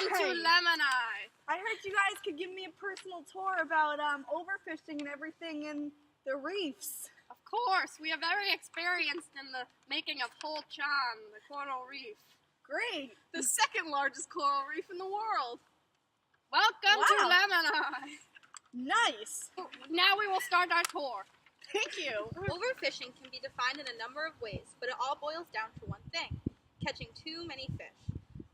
Welcome to Lemoni. I heard you guys could give me a personal tour about overfishing and everything in the reefs. Of course, we are very experienced in the making of Hol Chan, the coral reef. Great. The second largest coral reef in the world. Welcome to Lemoni. Nice. Now we will start our tour. Thank you. Overfishing can be defined in a number of ways, but it all boils down to one thing: catching too many fish.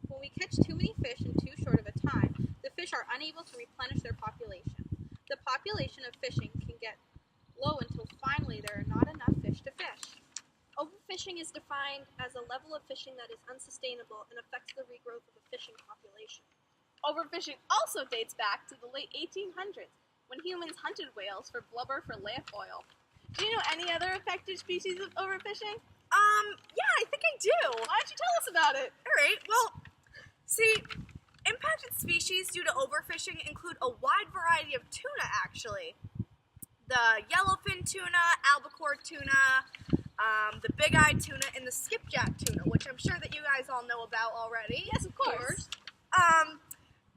When we catch too many fish in too short of a time, the fish are unable to replenish their population. The population of fishing can get low until finally there are not enough fish to fish. Overfishing is defined as a level of fishing that is unsustainable and affects the regrowth of a fishing population. Overfishing also dates back to the late 1800s, when humans hunted whales for blubber for lamp oil. Do you know any other affected species of overfishing? Yeah, I think I do. Why don't you tell us about it? All right, well, see, impacted species due to overfishing include a wide variety of tuna, actually. The yellowfin tuna, albacore tuna, the big-eyed tuna, and the skipjack tuna, which I'm sure that you guys all know about already. Yes, of course.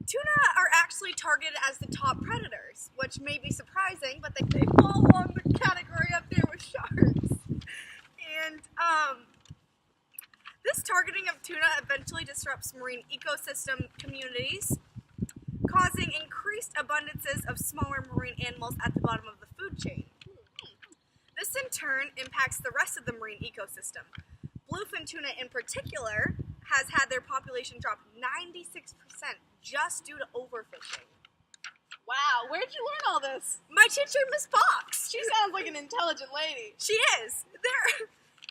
Tuna are actually targeted as the top predators, which may be surprising, but they fall along the category up there with sharks. And this targeting of tuna eventually disrupts marine ecosystem communities, causing increased abundances of smaller marine animals at the bottom of the food chain. This in turn impacts the rest of the marine ecosystem. Bluefin tuna in particular has had their population drop 96% just due to overfishing. Wow, where'd you learn all this? My teacher, Miss Box. She sounds like an intelligent lady. She is.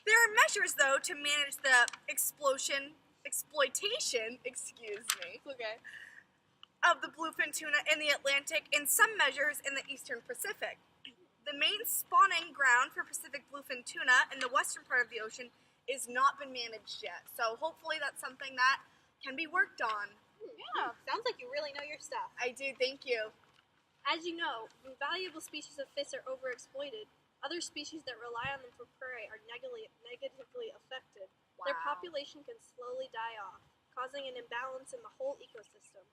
There are measures, though, to manage the exploitation, Okay. of the bluefin tuna in the Atlantic and some measures in the Eastern Pacific. The main spawning ground for Pacific bluefin tuna in the western part of the ocean is not been managed yet. So hopefully that's something that can be worked on. Yeah, sounds like you really know your stuff. I do, thank you. As you know, when valuable species of fish are overexploited, other species that rely on them for prey are negatively affected. Their Wow. population can slowly die off, causing an imbalance in the whole ecosystem.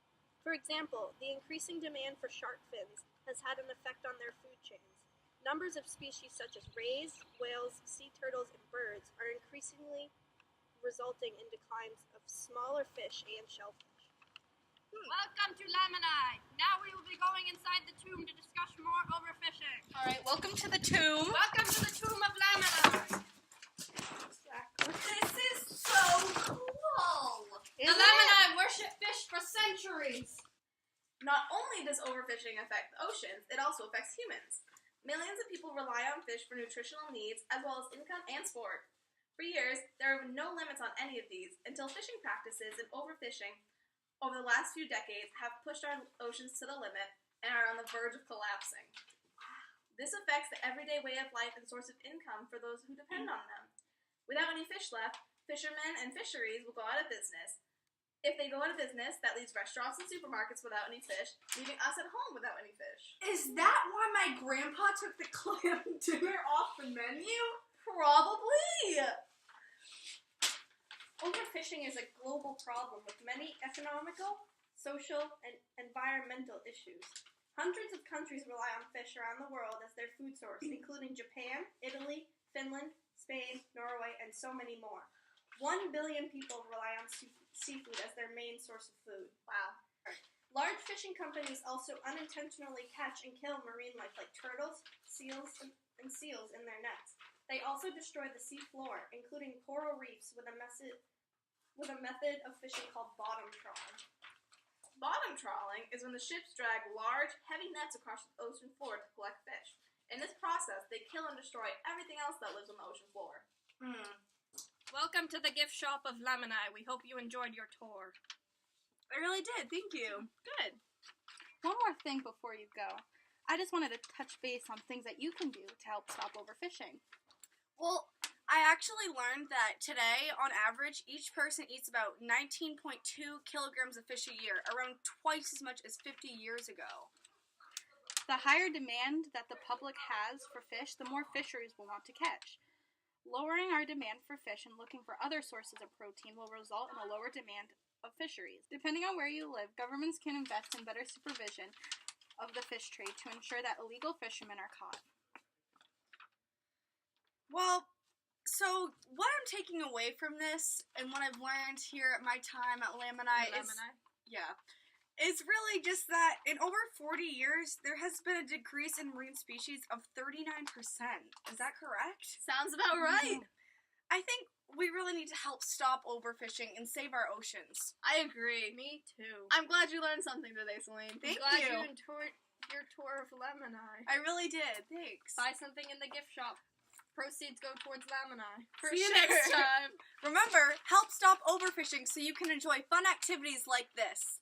For example, the increasing demand for shark fins has had an effect on their food chains. Numbers of species such as rays, whales, sea turtles, and birds are increasingly resulting in declines of smaller fish and shellfish. Welcome to Lemoni. Now we will be going inside the tomb to discuss more overfishing. All right, welcome to the tomb. Welcome to the tomb of Lemoni. This is so cool. The Lemoni worship fish for centuries. Not only does overfishing affect the oceans, it also affects humans. Millions of people rely on fish for nutritional needs as well as income and sport. For years, there have been no limits on any of these until fishing practices and overfishing over the last few decades have pushed our oceans to the limit and are on the verge of collapsing. This affects the everyday way of life and source of income for those who depend on them. Without any fish left, fishermen and fisheries will go out of business. If they go out of business, that leaves restaurants and supermarkets without any fish, leaving us at home without any fish. Is that why my grandpa took the clam dinner off the menu? Probably! Overfishing is a global problem with many economical, social, and environmental issues. Hundreds of countries rely on fish around the world as their food source, including Japan, Italy, Finland, Spain, Norway, and so many more. 1 billion people rely on seafood as their main source of food. Wow. Large fishing companies also unintentionally catch and kill marine life like turtles, seals, and seals in their nets. They also destroy the sea floor, including coral reefs, with a method of fishing called bottom trawling. Bottom trawling is when the ships drag large, heavy nets across the ocean floor to collect fish. In this process, they kill and destroy everything else that lives on the ocean floor. Welcome to the gift shop of Lemoni. We hope you enjoyed your tour. I really did, thank you. Good. One more thing before you go. I just wanted to touch base on things that you can do to help stop overfishing. Well, I actually learned that today, on average, each person eats about 19.2 kilograms of fish a year, around twice as much as 50 years ago. The higher demand that the public has for fish, the more fisheries will want to catch. Lowering our demand for fish and looking for other sources of protein will result in a lower demand of fisheries. Depending on where you live, governments can invest in better supervision of the fish trade to ensure that illegal fishermen are caught. Well, so what I'm taking away from this and what I've learned here at my time at Lamini is really just that in over 40 years, there has been a decrease in marine species of 39%. Is that correct? Sounds about right. I think we really need to help stop overfishing and save our oceans. I agree. Me too. I'm glad you learned something today, Celine. Thank Glad you. you enjoyed your tour of Lamini. I really did. Thanks. Buy something in the gift shop. Proceeds go towards Lamini. See you next time. Remember, help stop overfishing so you can enjoy fun activities like this.